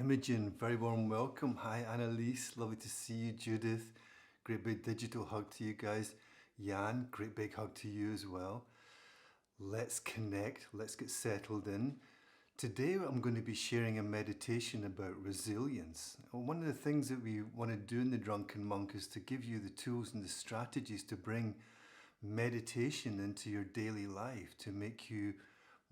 Imogen, very warm welcome. Hi Annalise, lovely to see you. Judith, great big digital hug to you guys. Jan, great big hug to you as well. Let's connect, let's get settled in. Today I'm going to be sharing a meditation about resilience. One of the things that we want to do in the Drunken Monk is to give you the tools and the strategies to bring meditation into your daily life, to make you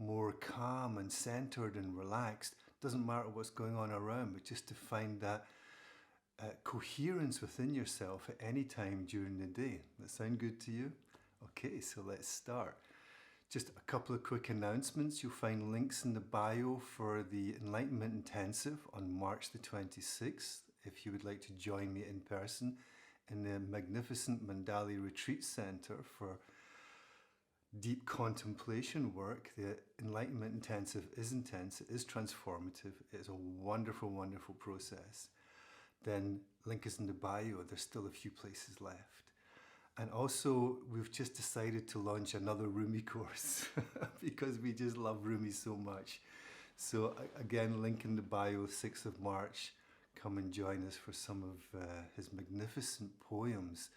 more calm and centered and relaxed. Doesn't matter what's going on around, but just to find that coherence within yourself at any time during the day. That sound good to you? Okay, so let's start. Just a couple of quick announcements. You'll find links in the bio for the Enlightenment Intensive on March the 26th, if you would like to join me in person in the magnificent Mandali Retreat Center for deep contemplation work. The Enlightenment Intensive is intense, it is transformative, it is a wonderful, wonderful process. Then link is in the bio, there's still a few places left. And also we've just decided to launch another Rumi course because we just love Rumi so much. So again, link in the bio, 6th of March, come and join us for some of his magnificent poems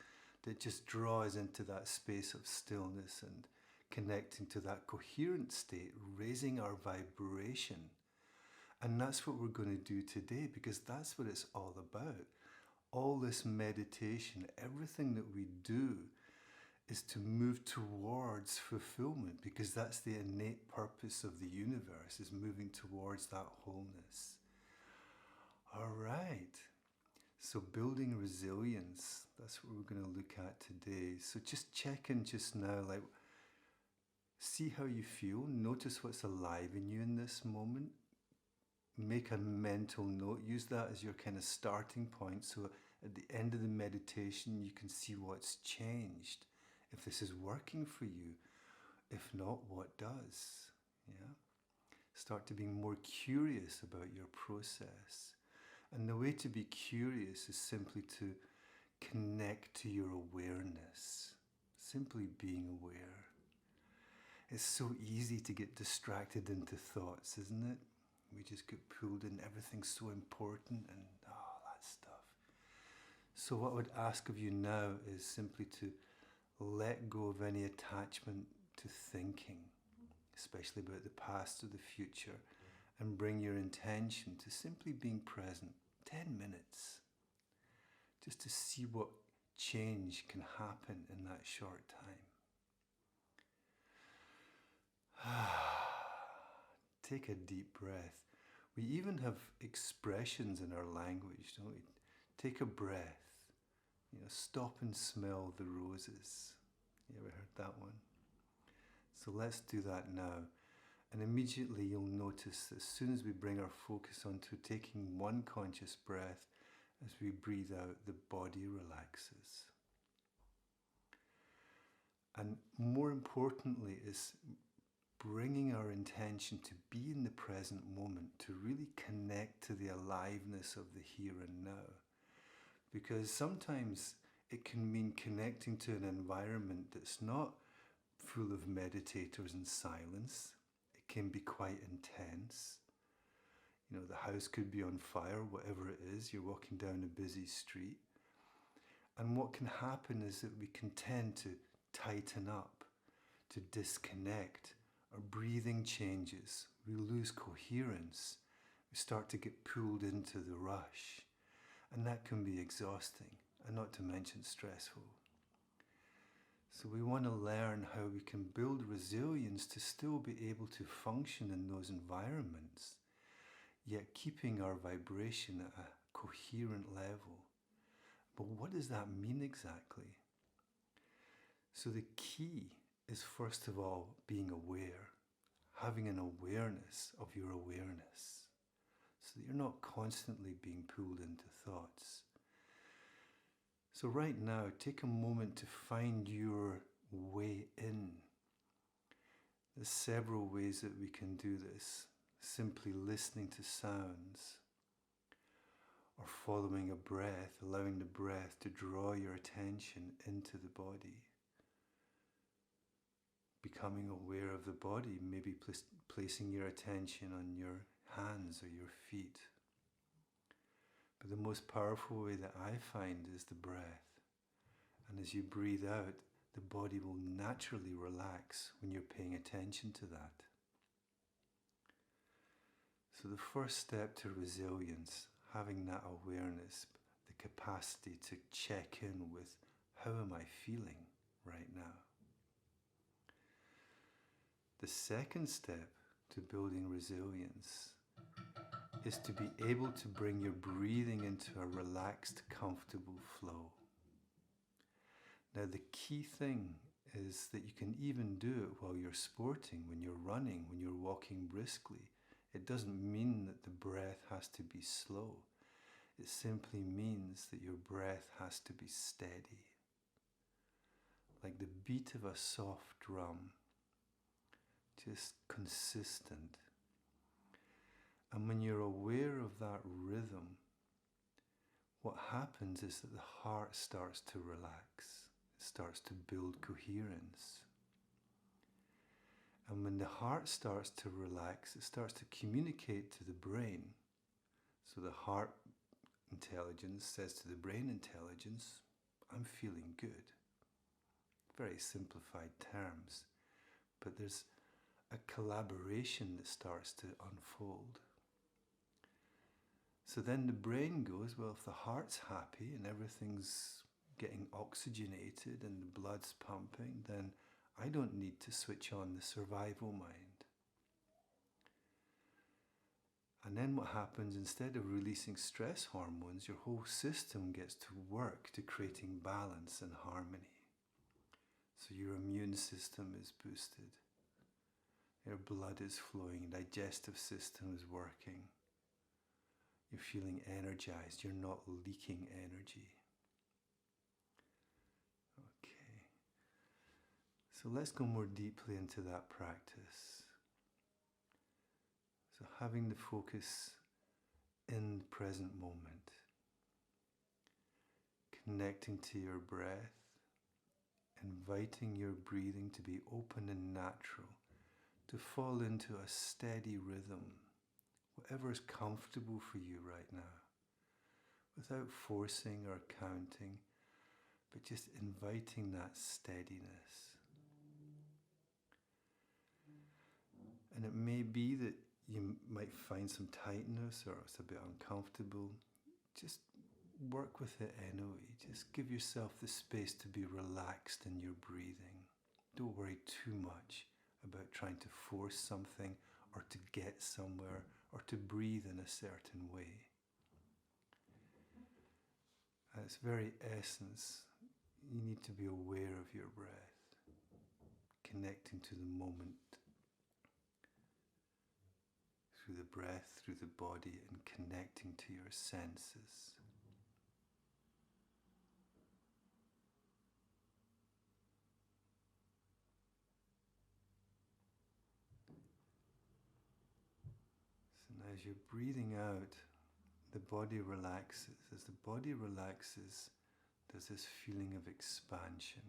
that just draw us into that space of stillness and connecting to that coherent state, raising our vibration. And that's what we're going to do today, because that's what it's all about. All this meditation, everything that we do is to move towards fulfillment, because that's the innate purpose of the universe, is moving towards that wholeness. All right. So building resilience, that's what we're going to look at today. So just check in just now, like, see how you feel. Notice what's alive in you in this moment. Make a mental note. Use that as your kind of starting point. So at the end of the meditation, you can see what's changed. If this is working for you. If not, what does? Yeah. Start to be more curious about your process. And the way to be curious is simply to connect to your awareness. Simply being aware. It's so easy to get distracted into thoughts, isn't it? We just get pulled in, everything's so important and all that stuff. So what I would ask of you now is simply to let go of any attachment to thinking, especially about the past or the future, and bring your intention to simply being present. 10 minutes, just to see what change can happen in that short time. Take a deep breath. We even have expressions in our language, don't we? Take a breath. Stop and smell the roses. You ever heard that one? So let's do that now. And immediately you'll notice that as soon as we bring our focus onto taking one conscious breath, as we breathe out, the body relaxes. And more importantly is bringing our intention to be in the present moment, to really connect to the aliveness of the here and now. Because sometimes it can mean connecting to an environment that's not full of meditators and silence. It can be quite intense. The house could be on fire, whatever it is. You're walking down a busy street. And what can happen is that we can tend to tighten up, to disconnect. Our breathing changes, we lose coherence, we start to get pulled into the rush, and that can be exhausting, and not to mention stressful. So we want to learn how we can build resilience to still be able to function in those environments, yet keeping our vibration at a coherent level. But what does that mean exactly? So the key is, first of all, being aware, having an awareness of your awareness, so that you're not constantly being pulled into thoughts. So right now, take a moment to find your way in. There's several ways that we can do this. Simply listening to sounds, or following a breath, allowing the breath to draw your attention into the body. Becoming aware of the body, maybe placing your attention on your hands or your feet. But the most powerful way that I find is the breath. And as you breathe out, the body will naturally relax when you're paying attention to that. So the first step to resilience, having that awareness, the capacity to check in with how am I feeling right now. The second step to building resilience is to be able to bring your breathing into a relaxed, comfortable flow. Now the key thing is that you can even do it while you're sporting, when you're running, when you're walking briskly. It doesn't mean that the breath has to be slow. It simply means that your breath has to be steady, like the beat of a soft drum, just consistent. And when you're aware of that rhythm, what happens is that the heart starts to relax. It starts to build coherence. And when the heart starts to relax, it starts to communicate to the brain. So the heart intelligence says to the brain intelligence, I'm feeling good. Very simplified terms. But there's a collaboration that starts to unfold. So then the brain goes, well, if the heart's happy and everything's getting oxygenated and the blood's pumping, then I don't need to switch on the survival mind. And then what happens, instead of releasing stress hormones, your whole system gets to work to creating balance and harmony. So your immune system is boosted. Your blood is flowing, digestive system is working. You're feeling energized, you're not leaking energy. Okay. So let's go more deeply into that practice. So having the focus in the present moment, connecting to your breath, inviting your breathing to be open and natural, to fall into a steady rhythm, whatever is comfortable for you right now, without forcing or counting, but just inviting that steadiness. And it may be that you might find some tightness or it's a bit uncomfortable. Just work with it anyway. Just give yourself the space to be relaxed in your breathing. Don't worry too much about trying to force something or to get somewhere or to breathe in a certain way. At its very essence, you need to be aware of your breath, connecting to the moment, through the breath, through the body, and connecting to your senses. So now as you're breathing out, the body relaxes. As the body relaxes, there's this feeling of expansion.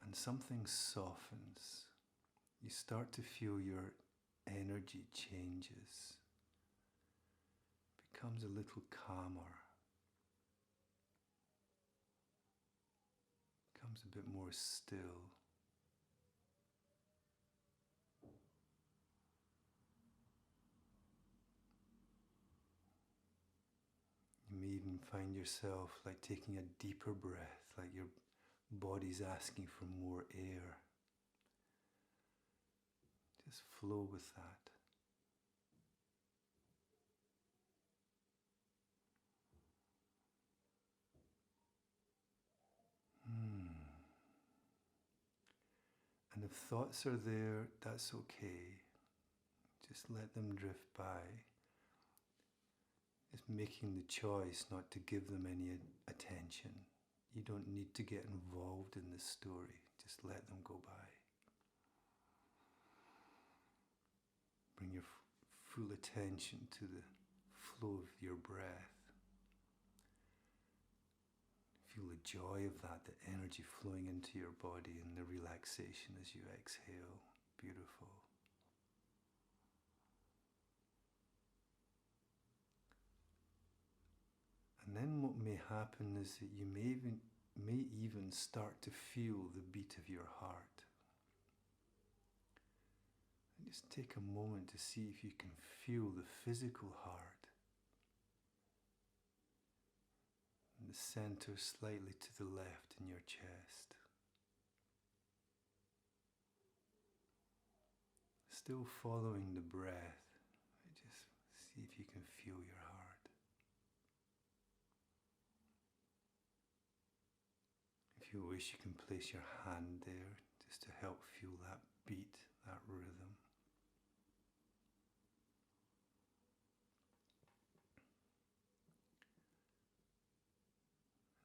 And something softens. You start to feel your energy changes. Becomes a little calmer. Becomes a bit more still. You may even find yourself like taking a deeper breath, like your body's asking for more air. Just flow with that. And if thoughts are there, that's okay. Just let them drift by. It's making the choice not to give them any attention. You don't need to get involved in the story. Just let them go by. Bring your full attention to the flow of your breath. Feel the joy of that, the energy flowing into your body and the relaxation as you exhale. Beautiful. then what may happen is that you may even start to feel the beat of your heart. And just take a moment to see if you can feel the physical heart. And the center slightly to the left in your chest. Still following the breath, just see if you can feel your heart. If you wish, you can place your hand there just to help feel that beat, that rhythm.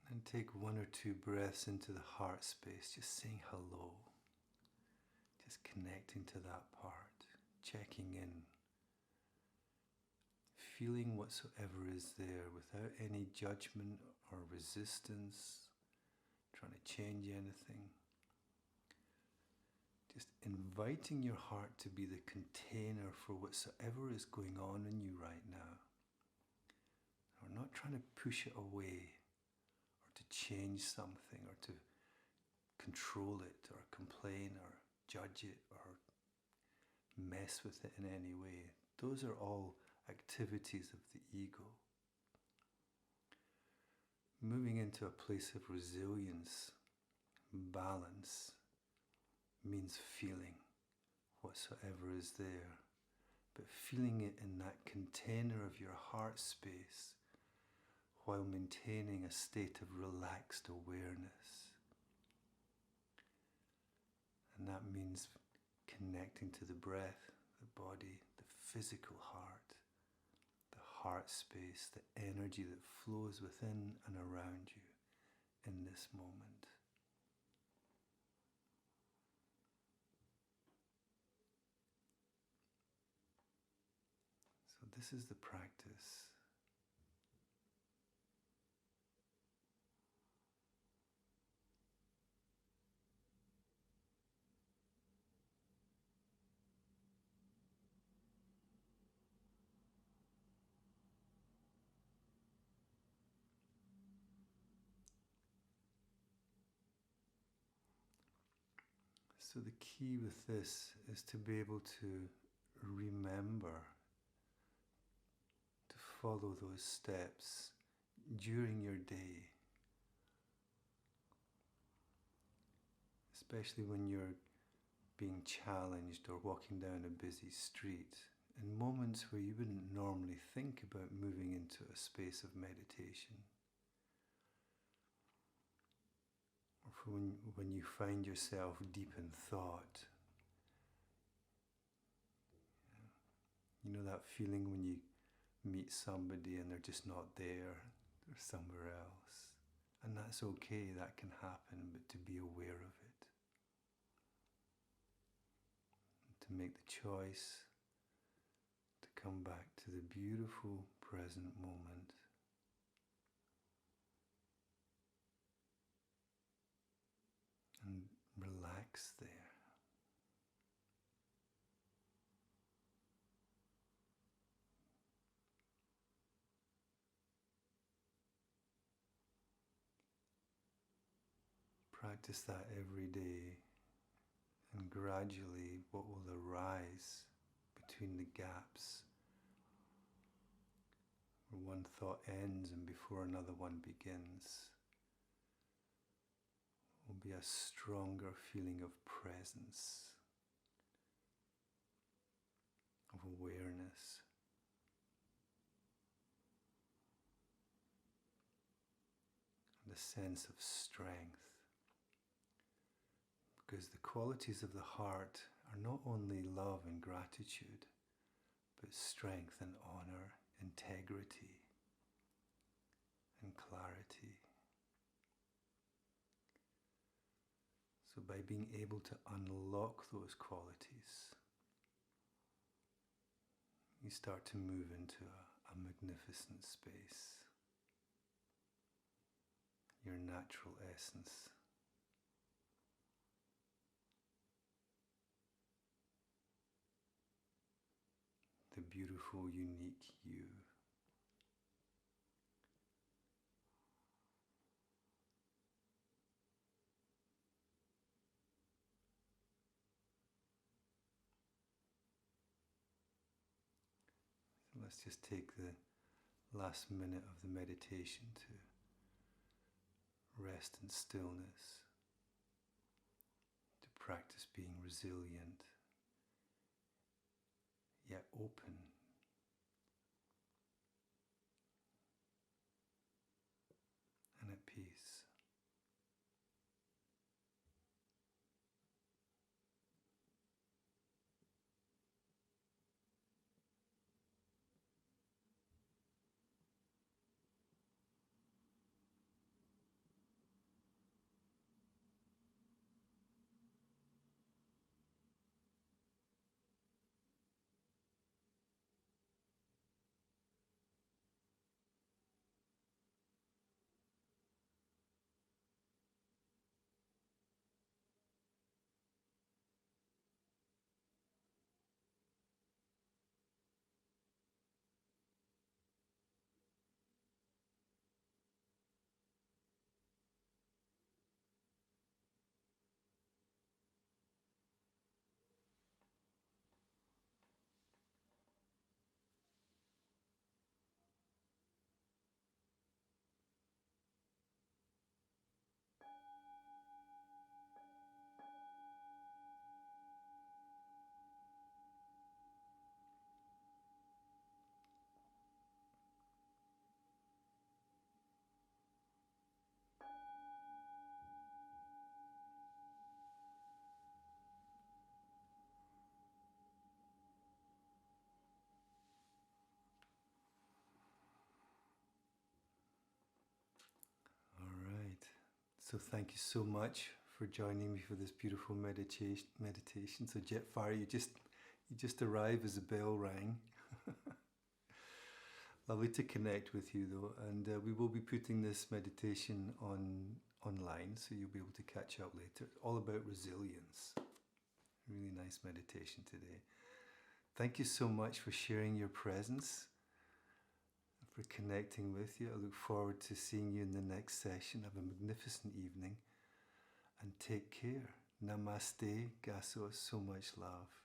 And take 1 or 2 breaths into the heart space, just saying hello. Just connecting to that part, checking in, feeling whatsoever is there without any judgment or resistance, trying to change anything. Just inviting your heart to be the container for whatsoever is going on in you right now. We're not trying to push it away or to change something or to control it or complain or judge it or mess with it in any way. Those are all activities of the ego. Moving into a place of resilience, balance, means feeling whatsoever is there, but feeling it in that container of your heart space while maintaining a state of relaxed awareness. And that means connecting to the breath, the body, the physical heart, the heart space, the energy that flows within and around you in this moment. So this is the practice. So the key with this is to be able to remember to follow those steps during your day, especially when you're being challenged or walking down a busy street, in moments where you wouldn't normally think about moving into a space of meditation. Or when you find yourself deep in thought. You know that feeling when you meet somebody and they're just not there, they're somewhere else. And that's okay, that can happen, but to be aware of it. To make the choice to come back to the beautiful present moment. And relax there. Practice that every day, and gradually what will arise between the gaps where one thought ends and before another one begins will be a stronger feeling of presence, of awareness. And a sense of strength. Because the qualities of the heart are not only love and gratitude, but strength and honor, integrity and clarity. So by being able to unlock those qualities, you start to move into a magnificent space, your natural essence. The beautiful, unique you. let's just take the last minute of the meditation to rest in stillness, to practice being resilient, yet open, and at peace. All right. So thank you so much for joining me for this beautiful meditation. So Jetfire, you just arrived as the bell rang. Lovely to connect with you though, and we will be putting this meditation online, so you'll be able to catch up later. It's all about resilience. Really nice meditation today. Thank you so much for sharing your presence, for connecting with you. I look forward to seeing you in the next session. Have a magnificent evening and take care. Namaste, Gaso, so much love.